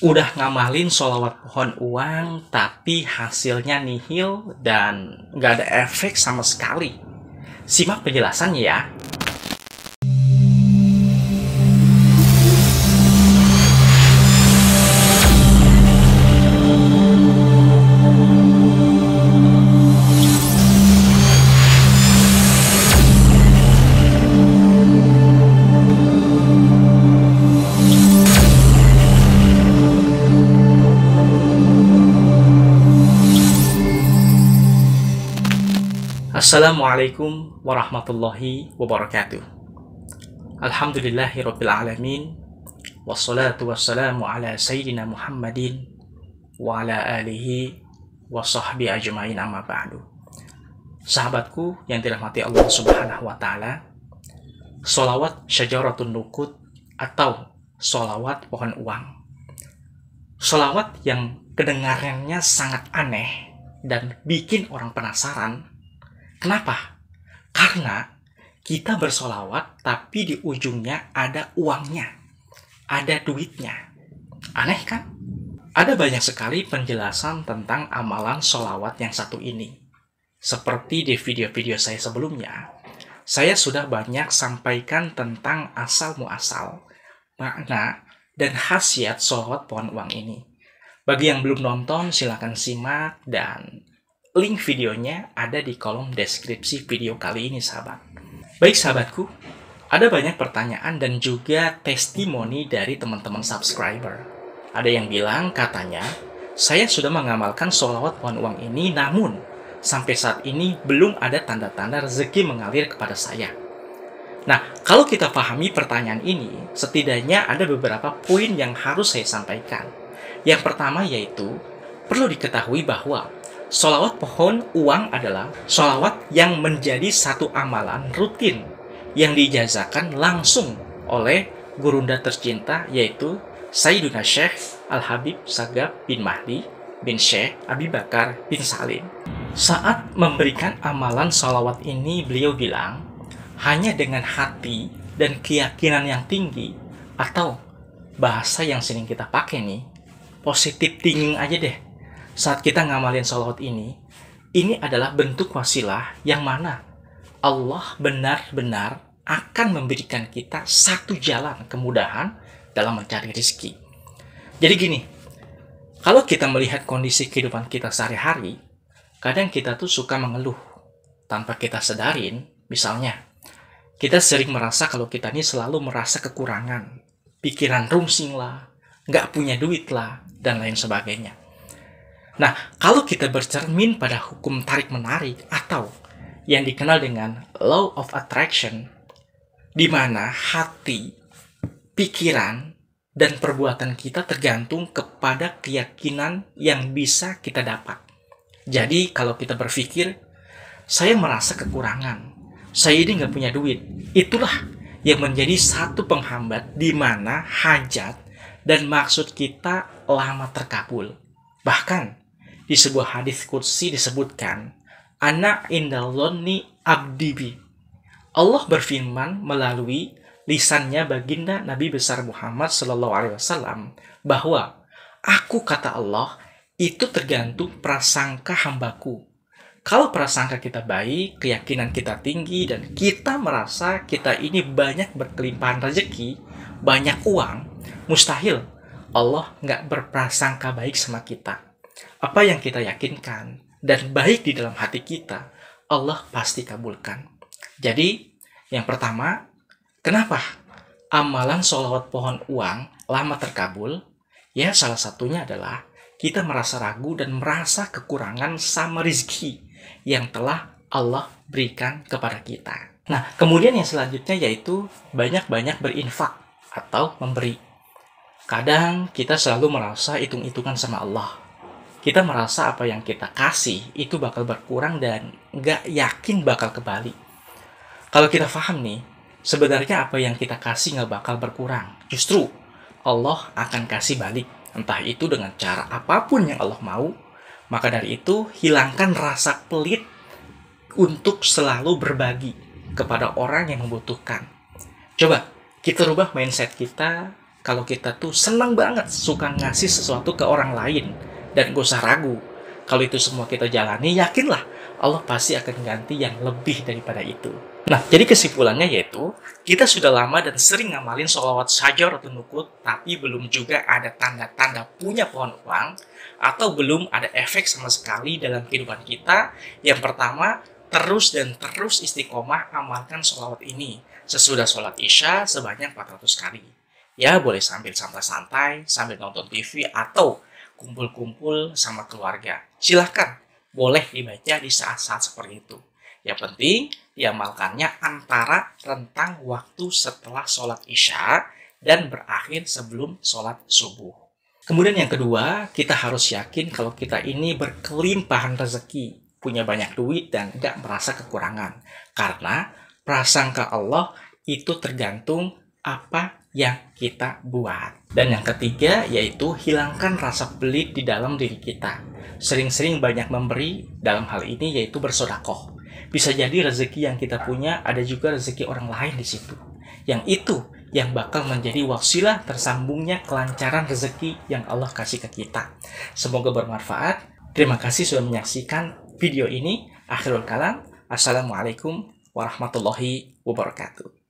Udah ngamalin sholawat pohon uang, tapi hasilnya nihil dan nggak ada efek sama sekali. Simak penjelasannya ya. Assalamualaikum warahmatullahi wabarakatuh. Alhamdulillahirabbil alamin. Wassalatu wassalamu ala sayyidina Muhammadin wa ala alihi wa sahbihi ajmain, amma ba'du. Sahabatku yang dirahmati Allah Subhanahu wa taala, sholawat syajaratun nukut atau sholawat pohon uang. Sholawat yang kedengarannya sangat aneh dan bikin orang penasaran. Kenapa? Karena kita bersolawat tapi di ujungnya ada uangnya, ada duitnya. Aneh kan? Ada banyak sekali penjelasan tentang amalan solawat yang satu ini. Seperti di video-video saya sebelumnya, saya sudah banyak sampaikan tentang asal-muasal, makna, dan khasiat solawat pohon uang ini. Bagi yang belum nonton, silakan simak dan link videonya ada di kolom deskripsi video kali ini, sahabat. Baik sahabatku, ada banyak pertanyaan dan juga testimoni dari teman-teman subscriber. Ada yang bilang katanya, saya sudah mengamalkan sholawat pohon uang ini, namun sampai saat ini belum ada tanda-tanda rezeki mengalir kepada saya. Nah, kalau kita pahami pertanyaan ini, setidaknya ada beberapa poin yang harus saya sampaikan. Yang pertama yaitu, perlu diketahui bahwa sholawat pohon uang adalah sholawat yang menjadi satu amalan rutin yang diijazakan langsung oleh gurunda tercinta, yaitu Sayyiduna Syekh Al-Habib Sagaf bin Mahdi bin Syekh Abi Bakar bin Salim. Saat memberikan amalan sholawat ini, beliau bilang, hanya dengan hati dan keyakinan yang tinggi, atau bahasa yang sering kita pakai nih, positive thinking aja deh. Saat kita ngamalin sholawat ini adalah bentuk wasilah yang mana Allah benar-benar akan memberikan kita satu jalan kemudahan dalam mencari rezeki. Jadi gini, kalau kita melihat kondisi kehidupan kita sehari-hari, kadang kita tuh suka mengeluh tanpa kita sadarin. Misalnya, kita sering merasa kalau kita ini selalu merasa kekurangan, pikiran rumsing lah, nggak punya duit lah, dan lain sebagainya. Nah, kalau kita bercermin pada hukum tarik-menarik atau yang dikenal dengan law of attraction, di mana hati, pikiran, dan perbuatan kita tergantung kepada keyakinan yang bisa kita dapat. Jadi, kalau kita berpikir, saya merasa kekurangan, saya ini nggak punya duit, itulah yang menjadi satu penghambat di mana hajat dan maksud kita lama terkabul. Bahkan, di sebuah hadis qudsi disebutkan, Ana indalloni abdibi. Allah berfirman melalui lisannya baginda Nabi besar Muhammad SAW bahwa aku, kata Allah, itu tergantung prasangka hambaku. Kalau prasangka kita baik, keyakinan kita tinggi, dan kita merasa kita ini banyak berkelimpahan rezeki, banyak uang, mustahil Allah nggak berprasangka baik sama kita. Apa yang kita yakinkan dan baik di dalam hati kita, Allah pasti kabulkan. Jadi, yang pertama, kenapa amalan sholawat pohon uang lama terkabul? Ya, salah satunya adalah kita merasa ragu dan merasa kekurangan sama rezeki yang telah Allah berikan kepada kita. Nah, kemudian yang selanjutnya yaitu banyak-banyak berinfak atau memberi. Kadang kita selalu merasa hitung-hitungan sama Allah. Kita merasa apa yang kita kasih itu bakal berkurang dan nggak yakin bakal kembali. Kalau kita paham nih, sebenarnya apa yang kita kasih nggak bakal berkurang. Justru Allah akan kasih balik. Entah itu dengan cara apapun yang Allah mau. Maka dari itu, hilangkan rasa pelit untuk selalu berbagi kepada orang yang membutuhkan. Coba kita rubah mindset kita kalau kita tuh senang banget suka ngasih sesuatu ke orang lain. Dan gak usah ragu, kalau itu semua kita jalani, yakinlah Allah pasti akan ganti yang lebih daripada itu. Nah, jadi kesimpulannya yaitu, kita sudah lama dan sering ngamalin sholawat syajar atau nukut, tapi belum juga ada tanda-tanda punya pohon uang, atau belum ada efek sama sekali dalam kehidupan kita. Yang pertama, terus dan terus istiqomah amalkan sholawat ini sesudah sholat isya sebanyak 400 kali. Ya, boleh sambil santai-santai, sambil nonton TV, atau kumpul-kumpul sama keluarga. Silahkan, boleh dibaca di saat-saat seperti itu. Yang penting, diamalkannya antara rentang waktu setelah sholat isya dan berakhir sebelum sholat subuh. Kemudian yang kedua, kita harus yakin kalau kita ini berkelimpahan rezeki, punya banyak duit dan tidak merasa kekurangan. Karena prasangka Allah itu tergantung apa yang kita buat. Dan yang ketiga yaitu hilangkan rasa pelit di dalam diri kita. Sering-sering banyak memberi, dalam hal ini yaitu bersedekah. Bisa jadi rezeki yang kita punya ada juga rezeki orang lain di situ. Yang itu yang bakal menjadi wasilah tersambungnya kelancaran rezeki yang Allah kasih ke kita. Semoga bermanfaat. Terima kasih sudah menyaksikan video ini. Akhirul kalam. Assalamualaikum warahmatullahi wabarakatuh.